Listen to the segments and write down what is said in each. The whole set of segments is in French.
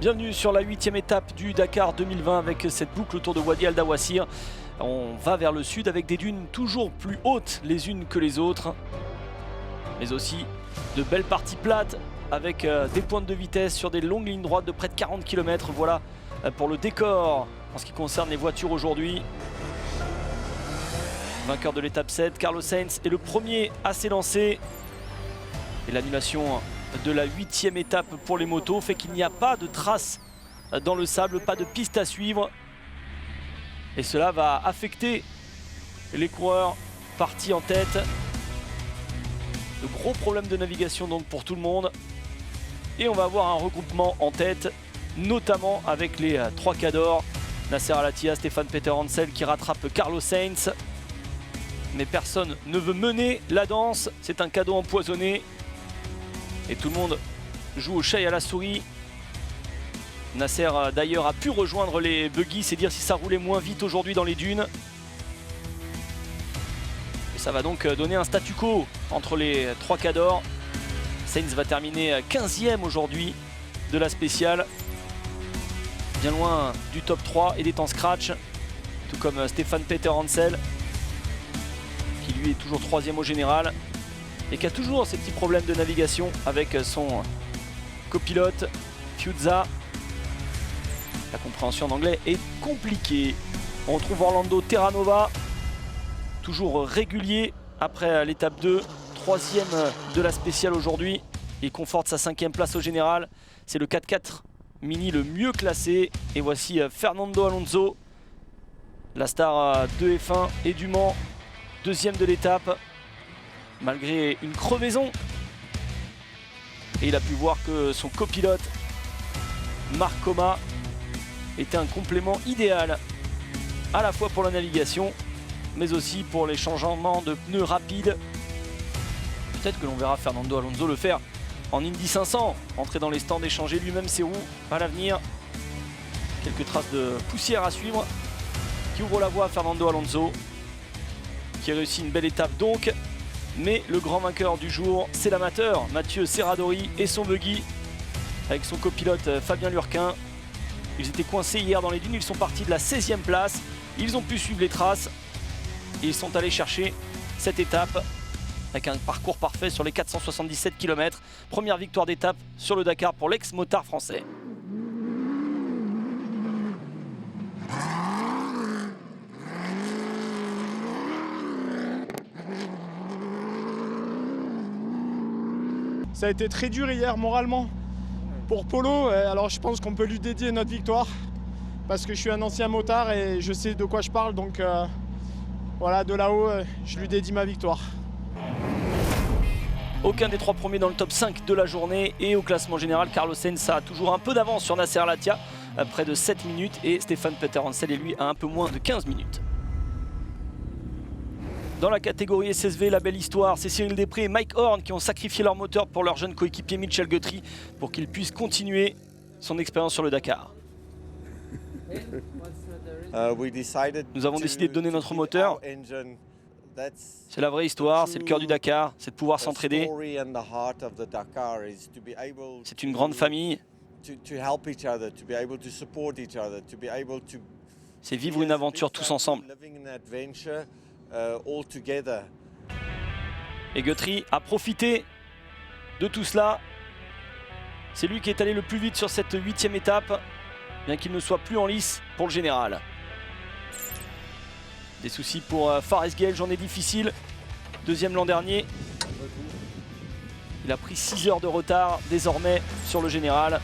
Bienvenue sur la 8e étape du Dakar 2020 avec cette boucle autour de Wadi Al Dawassir. On va vers le sud avec des dunes toujours plus hautes les unes que les autres, mais aussi de belles parties plates avec des pointes de vitesse sur des longues lignes droites de près de 40 km. Voilà pour le décor en ce qui concerne les voitures aujourd'hui. Vainqueur de l'étape 7, Carlos Sainz est le premier à s'élancer. Et l'annulation de la 8e étape pour les motos fait qu'il n'y a pas de traces dans le sable, pas de piste à suivre. Et cela va affecter les coureurs partis en tête. De gros problèmes de navigation donc pour tout le monde. Et on va avoir un regroupement en tête, notamment avec les 3 cadors. Nasser Al-Attiyah, Stéphane Peter Hansel qui rattrape Carlos Sainz. Mais personne ne veut mener la danse, c'est un cadeau empoisonné. Et tout le monde joue au chat et à la souris. Nasser d'ailleurs a pu rejoindre les buggy, c'est dire si ça roulait moins vite aujourd'hui dans les dunes. Et ça va donc donner un statu quo entre les 3 cadors. Sainz va terminer 15e aujourd'hui de la spéciale. Bien loin du top 3 et des temps scratch. Tout comme Stéphane Peter Hansel, qui lui est toujours 3e au général. Et qui a toujours ces petits problèmes de navigation avec son copilote Fiuza. La compréhension en anglais est compliquée. On retrouve Orlando Terranova, toujours régulier après l'étape 2, 3e de la spéciale aujourd'hui. Il conforte sa 5e place au général. C'est le 4x4 Mini le mieux classé. Et voici Fernando Alonso, la star de F1 et du Mans, 2e de l'étape. Malgré une crevaison. Et il a pu voir que son copilote Marc Coma était un complément idéal à la fois pour la navigation mais aussi pour les changements de pneus rapides. Peut-être que l'on verra Fernando Alonso le faire en Indy 500, entrer dans les stands et changer lui-même ses roues à l'avenir. Quelques traces de poussière à suivre qui ouvrent la voie à Fernando Alonso qui réussit une belle étape donc. Mais le grand vainqueur du jour, c'est l'amateur Mathieu Serradori et son buggy avec son copilote Fabien Lurquin. Ils étaient coincés hier dans les dunes, ils sont partis de la 16e place. Ils ont pu suivre les traces et ils sont allés chercher cette étape avec un parcours parfait sur les 477 km. Première victoire d'étape sur le Dakar pour l'ex-motard français. Ça a été très dur hier moralement pour Polo, alors je pense qu'on peut lui dédier notre victoire parce que je suis un ancien motard et je sais de quoi je parle, donc voilà, de là-haut je lui dédie ma victoire. Aucun des 3 premiers dans le top 5 de la journée et au classement général, Carlos Sainz a toujours un peu d'avance sur Nasser Al-Attiyah, près de 7 minutes, et Stéphane Peter Hansel et lui à un peu moins de 15 minutes. Dans la catégorie SSV, la belle histoire, c'est Cyril Després et Mike Horn qui ont sacrifié leur moteur pour leur jeune coéquipier Mitchell Guthrie pour qu'il puisse continuer son expérience sur le Dakar. Nous avons décidé de donner notre moteur. C'est la vraie histoire, c'est le cœur du Dakar, c'est de pouvoir s'entraider. C'est une grande famille. C'est vivre une aventure tous ensemble. Et Guthrie a profité de tout cela. C'est lui qui est allé le plus vite sur cette 8e étape, bien qu'il ne soit plus en lice pour le général. Des soucis pour Fares Gael, journée difficile. 2e l'an dernier. Il a pris 6 heures de retard désormais sur le général.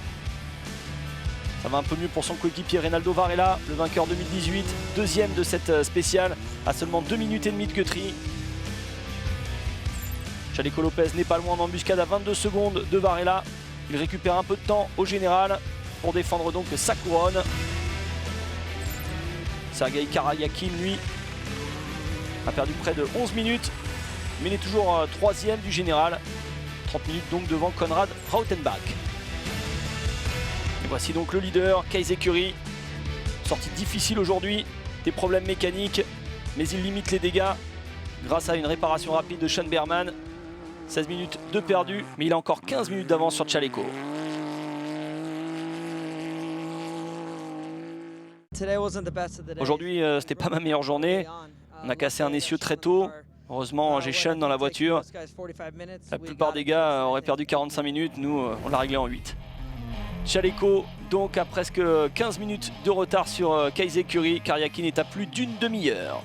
Ça va un peu mieux pour son coéquipier Reynaldo Varela, le vainqueur 2018, 2e de cette spéciale, à seulement 2 minutes et demie de Guthrie. Chaleco Lopez n'est pas loin en embuscade à 22 secondes de Varela. Il récupère un peu de temps au général pour défendre donc sa couronne. Sergei Karayakin, lui, a perdu près de 11 minutes, mais il est toujours 3e du général. 30 minutes donc devant Konrad Rautenbach. Et voici donc le leader, Kay Curry. Sortie difficile aujourd'hui, des problèmes mécaniques, mais il limite les dégâts grâce à une réparation rapide de Sean Berman. 16 minutes de perdu, mais il a encore 15 minutes d'avance sur Chaleco. Aujourd'hui, c'était pas ma meilleure journée. On a cassé un essieu très tôt. Heureusement, j'ai Sean dans la voiture. La plupart des gars auraient perdu 45 minutes. Nous, on l'a réglé en 8. Chaleco, donc à presque 15 minutes de retard sur Kaisei Kuri. Karyakin est à plus d'une demi-heure.